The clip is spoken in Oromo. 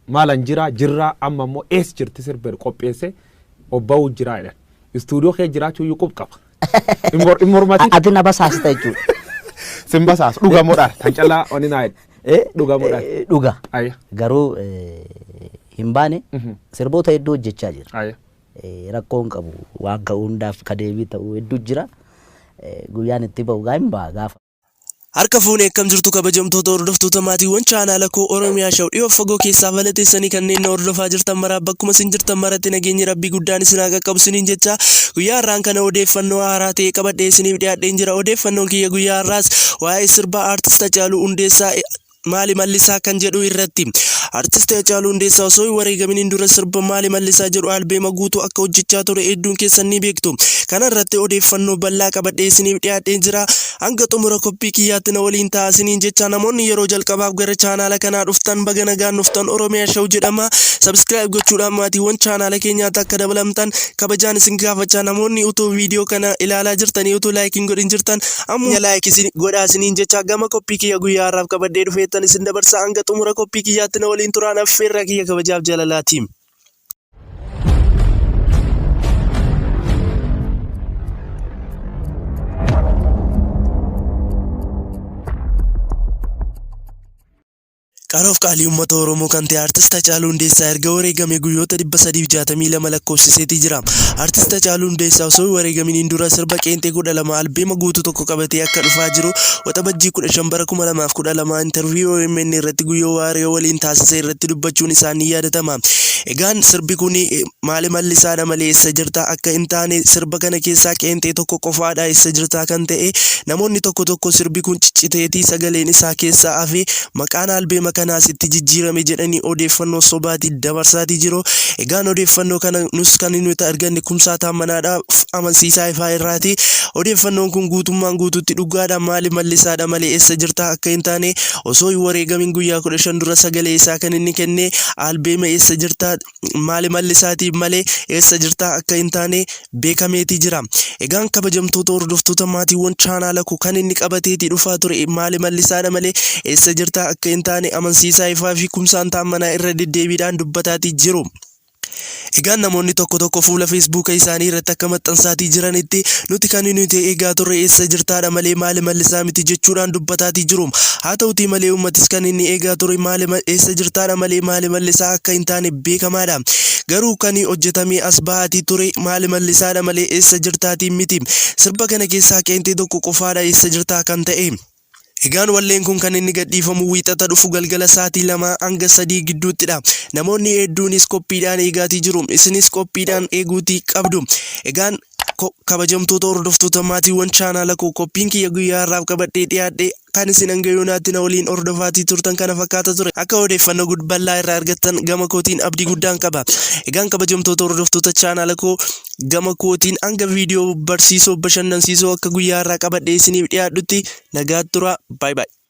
maalan jirraa amma immoo ees jirti sirba qopheesse obba'uu jira jedhan. Istuudiyoo kee jiraachuu iyyuu qaba. Immormati. Ati na basaasta jechuudha. Sin basaas dhugamoodhaan tan callaa oni naa dhugamoodhaan. Dhuga. Garuu hin baane sirboota hedduu hojjechaa jira. Rakkoon qabu waan ka'uu hundaaf kadeebii ta'uu hedduu jira. Guyyaan itti ba'u hin ba'a gaafa. Harka fuunee akkam jirtu kabajamtoota hordoftoota maatiiwwan chaanaala koo Oromiyaa Show dhiyoo fagoo keessaa balateessanii kanneen na hordofaa jirtan maraaf bakkuma isin jirtan maratti nageenyi rabbii guddaan isin haa qaqqabu isiniin jecha guyyaa har'aan kana odeeffannoo haaraa ta'e qabadhee isiniif dhiyaadheen jira. Odeeffannoon kiyya guyyaa har'aas waa'ee sirba aartist Hacaaluu Hundeessaa maali mallisaa kan jedhu irratti artist Hacaaluu Hundeessaa osoo hin wareegaminiin dura sirba maali mallisaa jedhu albeema guutuu akka hojjechaa ture hedduun keessan ni beektu. Kana irratti odeeffannoo bal'aa qabadhee isiniif dhiyaadheen jira. Hanga xumura qophii kiyyaatti na waliin ta'a isiniin jecha namoonni yeroo jalqabaaf gara chaanaala kanaa dhuftan baga nagaan dhuftan Oromiyaa Show jedhama. Subscribe gochuudhaan maatiiwwan chaanaala keenyaatti akka dabalamtan kabajaan isin gaafachaa namoonni utuu viidiyoo kana ilaalaa jirtanii utuu laayikiin godhin jirtan amma laayikii godhaa isiniin jecha gama qophii kiyya guyyaa har'aaf qabadhee dhufeettan isin dabarsa hanga xumura qophii kiyyaatti na waliin turaan affeerraa kiyya kabajaaf jaalalaatiim. Qaroof qaalii uummata Oromoo kan ta'e artist Hacaaluu Hundeessaa erga wareegame guyyoota 362 lakkoofsiseetii jira. Artist Hacaaluu Hundeessaa osoo wareegaminiin dura sirba qeenxee 12 albeema guutuu tokko qabatee akka dhufaa jiru waxabajjii 15 bara 2012 interviyuu OMN irratti guyyoo waariyoo waliin taasise irratti dubbachuun isaa ni yaadatama. Egaan sirbi kun maali mallisaadha malee eessa jirta akka hin taane sirba kana keessaa qeenxee tokko qofaadha eessa jirta kan ta'e namoonni tokko sirbi kun cicciteetii sagaleen isaa keessaa hafe maqaan albeema kanaas itti jijjiirame jedhanii odeeffannoo sobaati dabarsaatii jiru. Egaan odeeffannoo kana nus kan nuti arganne Kumsaa Taammanaadha amansiisaa ifaa irraati. Odeeffannoon kun guutummaan guutuutti dhugaadha maali mallisaadha malee eessa jirta akka hin taane osoo hin wareegamin guyyaa 15 dura sagalee isaa kan inni kenne albeema eessa jirta maali mallisaatiif malee eessa jirta akka hin taane beekameetii jira. Egaan kabajamtoota hordoftoota maatiiwwan chaanaala koo kan inni qabateetii dhufaa ture maali mallisaadha malee eessa jirta akka hin taane amansiisaa ifaa fi Kumsaan Taammanaa irra deddeebiidhaan dubbataatii jiru. Egaan namoonni tokko fuula Facebook isaanii irratti akka maxxansaatii jiranitti nuti kan nuti eegaa turre eessa jirtaadha malee maali mallisaa miti jechuudhaan dubbataatii jiru. Haa ta'utii malee uummatis kan inni eegaa ture maali eessa jirtaadha malee maali mallisaa akka hin taane beekamaadha. Garuu kan hojjetamee as ba'aatii ture maali mallisaadha malee eessa jirtaatiin miti. Sirba kana keessaa qeenxee tokko qofaadha eessa jirtaa kan ta'e. Egaan walleen kun kan inni gadhiifamu wiixata dhufu galgala sa'aatii 2 hanga 3 gidduuttidha. Namoonni hedduunis qophiidhaan eegaatii jiru. Isinis qophiidhaan eeguutii qabdu. Egaan kabajamtoota hordoftoota maatiiwwan chaanaala koo qophiin kiyya guyyaa har'aaf qabadhee dhiyaadhe kan isin hanga yoonaatti na waliin hordofaatii turtan kana fakkaata ture. Akka odeeffannoo bal'aa irraa argattan gama kootiin abdii guddaan qaba. Egaan kabajamtoota hordoftoota chaanaala koo gama kootiin hanga viidiyoo barsiisoo bashannansiisoo akka guyyaa har'aa qabadhee isiniif dhiyaadhutti nagaatti tura. Bye bye.